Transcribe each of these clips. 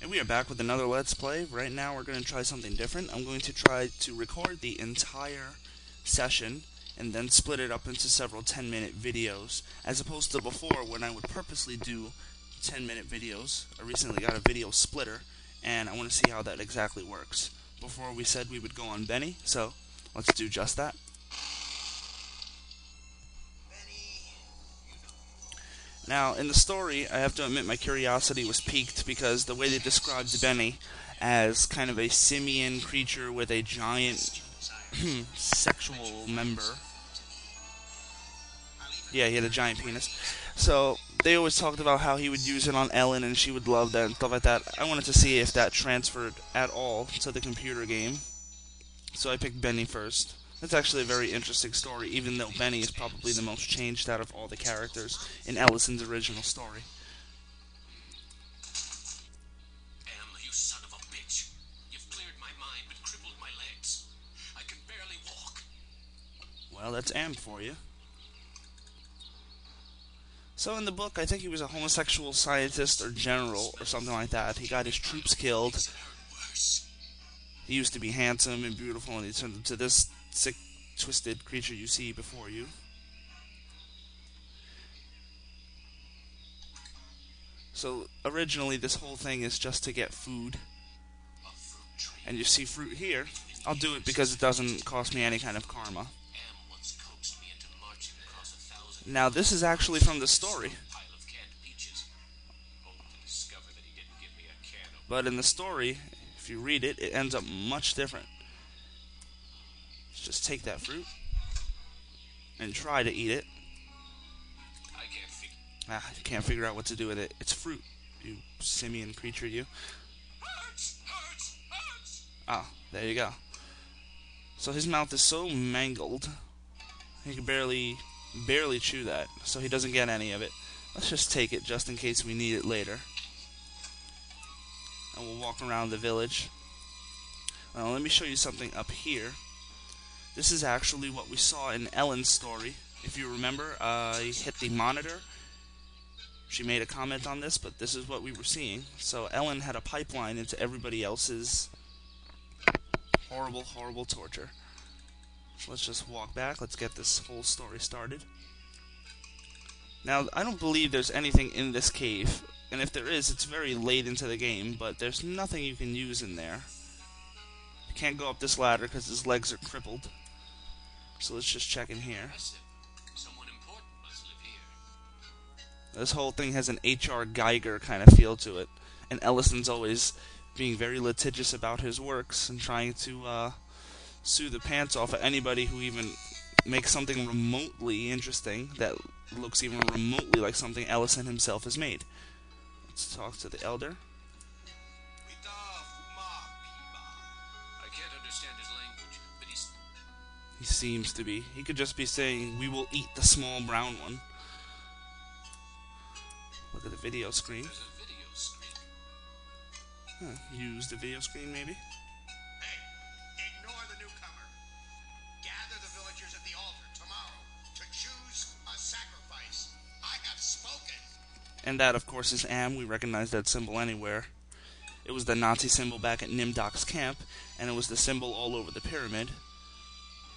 And we are back with another Let's Play. Right now we're going to try something different. I'm going to try to record the entire session and then split it up into several 10-minute videos, as opposed to before when I would purposely do 10-minute videos. I recently got a video splitter, and I want to see how that exactly works. Before we said we would go on Benny, so let's do just that. Now, in the story, I have to admit my curiosity was piqued because the way they described Benny as kind of a simian creature with a giant sexual member. Yeah, he had a giant penis. So, they always talked about how he would use it on Ellen and she would love that and stuff like that. I wanted to see if that transferred at all to the computer game. So I picked Benny first. It's actually a very interesting story, even though Benny is probably the most changed out of all the characters in Ellison's original story. Em, you son of a bitch. You've cleared my mind but crippled my legs. I can barely walk. Well, that's Am for you. So in the book, I think he was a homosexual scientist or general or something like that. He got his troops killed. It's hurt worse. He used to be handsome and beautiful, and he turned into this sick, twisted creature you see before you. So originally, this whole thing is just to get food. A fruit tree. And you see fruit here. I'll do it because it doesn't cost me any kind of karma. Em once coaxed me into marching across 1,000 Now, this is actually from the story. pile of canned peaches. Only to discover that he didn't give me a can of But in the story, if you read it, it ends up much different. Just take that fruit and try to eat it. I can't figure. You can't figure out what to do with it. It's fruit, you simian creature, you. Hurts! Ah, there you go. So his mouth is so mangled, he can barely chew that, so he doesn't get any of it. Let's just take it just in case we need it later. And we'll walk around the village. Now let me show you something up here. This is actually what we saw in Ellen's story. If you remember, I hit the monitor. She made a comment on this, but this is what we were seeing. So Ellen had a pipeline into everybody else's horrible, horrible torture. So let's just walk back. Let's get this whole story started. Now, I don't believe there's anything in this cave. And if there is, it's very late into the game, but there's nothing you can use in there. You can't go up this ladder because his legs are crippled. So let's just check in here. Impressive. Someone important must live here. This whole thing has an H.R. Geiger kind of feel to it. And Ellison's always being very litigious about his works and trying to sue the pants off of anybody who even makes something remotely interesting that looks even remotely like something Ellison himself has made. Let's talk to the elder. I can't understand his language, but He seems to be. He could just be saying, "We will eat the small brown one." Look at the video screen. there's a video screen. Use the video screen, maybe? Hey, ignore the newcomer. Gather the villagers at the altar tomorrow to choose a sacrifice. I have spoken. And that, of course, is Am. We recognize that symbol anywhere. It was the Nazi symbol back at Nimdok's camp, and it was the symbol all over the pyramid.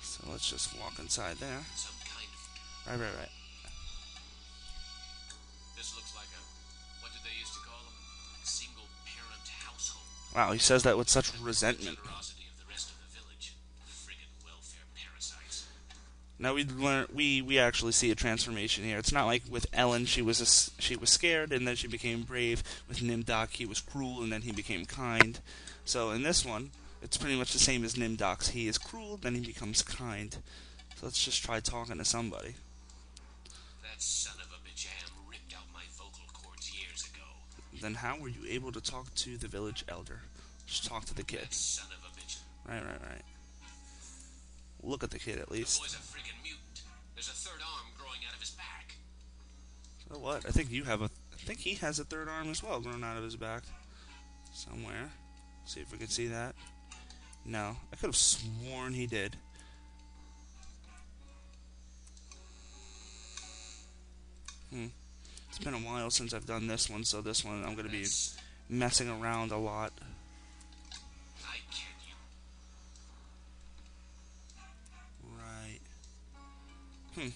So let's just walk inside there. Some kind of. Right. This looks like a. What did they used to call them? Single parent household. Wow, he says that with such resentment. Generosity of the rest of the village. Friggin' welfare parasites. Now we actually see a transformation here. It's not like with Ellen, she was scared and then she became brave. With Nimdok, he was cruel and then he became kind. So in this one, it's pretty much the same as Nimdok's. He is cruel, then he becomes kind. So let's just try talking to somebody. That son of a bitch Am ripped out my vocal cords years ago. Then how were you able to talk to the village elder? Just talk to the kid. That son of a bitch. Right. Look at the kid at The least. boy's a friggin' mutant. There's a third arm growing out of his back. So what? I think he has a third arm as well growing out of his back. Somewhere. See if we can see that. No. I could have sworn he did. It's been a while since I've done this one, so this one I'm going to be messing around a lot. I can't. Right.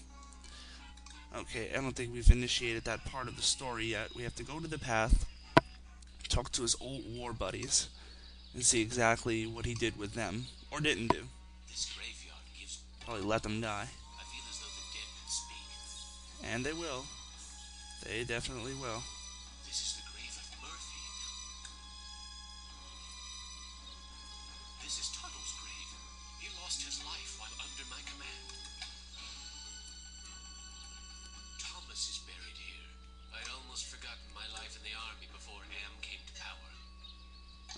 Okay, I don't think we've initiated that part of the story yet. We have to go to the path, talk to his old war buddies, and see exactly what he did with them, or didn't do. This graveyard gives. Probably let them die. I feel as though the dead can speak. And they will. They definitely will. This is the grave of Murphy. This is Tuttle's grave. He lost his life while under my command. Thomas is buried here. I'd almost forgotten my life in the army before Am came to power.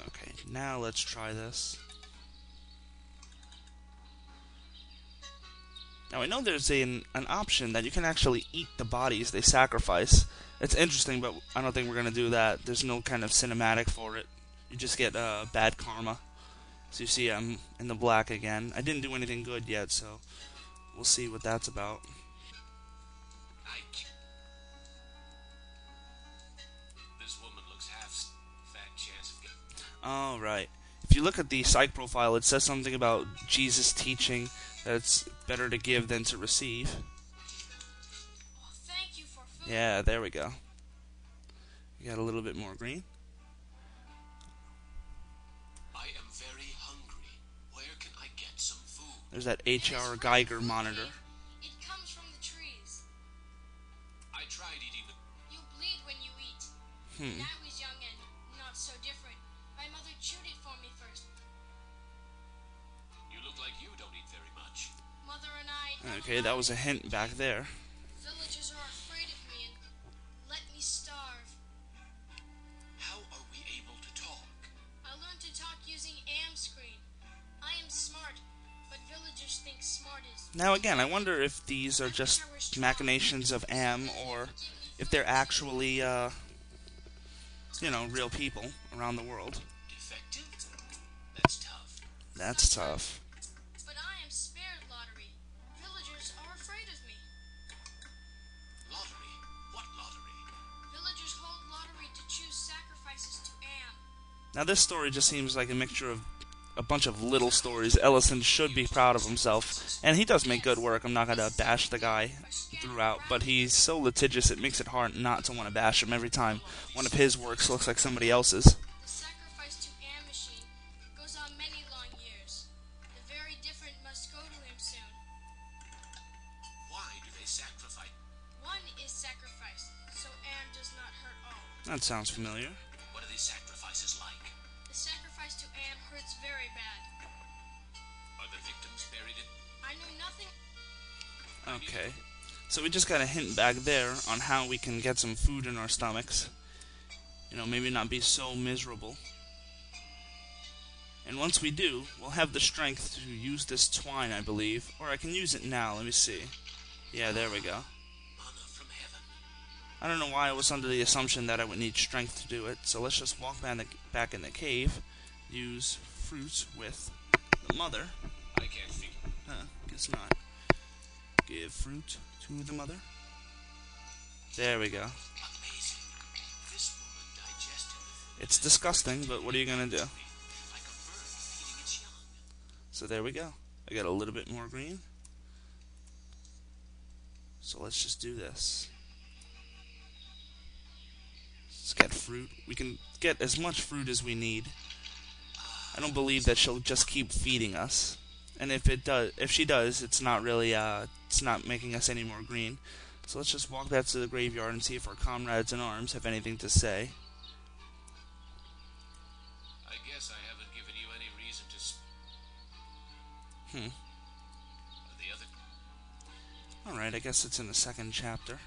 Okay, now let's try this. Now I know there's an option that you can actually eat the bodies they sacrifice. It's interesting, but I don't think we're going to do that. There's no kind of cinematic for it. You just get bad karma. So you see I'm in the black again. I didn't do anything good yet, so we'll see what that's about. This woman looks half fat chance of getting. Alright. If you look at the psych profile, it says something about Jesus teaching that it's better to give than to receive. Oh, thank you for food. Yeah, there we go. We got a little bit more green. I am very hungry. Where can I get some food? There's that It is HR from Geiger the food monitor. cave. It comes from the trees. I tried eating the. You bleed when you eat. When I was young and not so different, my mother chewed it for me first. You look like you don't eat very much. Mother and I have Okay, that was a hint back there. Villagers are afraid of me and let me starve. How are we able to talk? I learned to talk using Am screen. I am smart, but villagers think smart is. Now again, I wonder if these are just machinations of Am, or if they're actually, real people around the world. Defective? That's tough. That's tough. But I am spared lottery. Villagers are afraid of me. Lottery? What lottery? Villagers hold lottery to choose sacrifices to Am. Now this story just seems like a mixture of a bunch of little stories. Ellison should be proud of himself, and he does make good work. I'm not going to bash the guy throughout, but he's so litigious it makes it hard not to want to bash him every time one of his works looks like somebody else's. The sacrifice to Am machine goes on many long years. The very different must go to him soon. Why do they sacrifice? One is sacrificed, so Am does not hurt all. That sounds familiar. What are these sacrifices like? The sacrifice to Am hurts very bad. Are the victims buried in? I knew nothing. Okay. So we just got a hint back there on how we can get some food in our stomachs. Maybe not be so miserable. And once we do, we'll have the strength to use this twine, I believe. Or I can use it now, let me see. Yeah, there we go. Manna from heaven. I don't know why I was under the assumption that I would need strength to do it, so let's just walk back in the cave, use fruit with the mother. I can't think. Guess not. Give fruit to the mother. There we go. Amazing. This woman digested the food It's disgusting, but what are you gonna do? like a bird feeding its young. So there we go. I got a little bit more green. So let's just do this. Let's get fruit. We can get as much fruit as we need. I don't believe that she'll just keep feeding us. And if she does, it's not really, it's not making us any more green. So let's just walk back to the graveyard and see if our comrades in arms have anything to say. I guess I haven't given you any reason to. The other. Alright, I guess it's in the second chapter.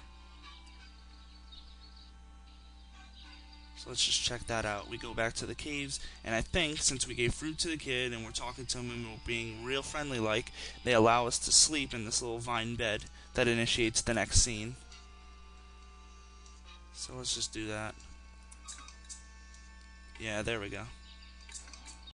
So let's just check that out. We go back to the caves, and I think since we gave fruit to the kid and we're talking to him and we're being real friendly like, they allow us to sleep in this little vine bed that initiates the next scene. So let's just do that. Yeah, there we go.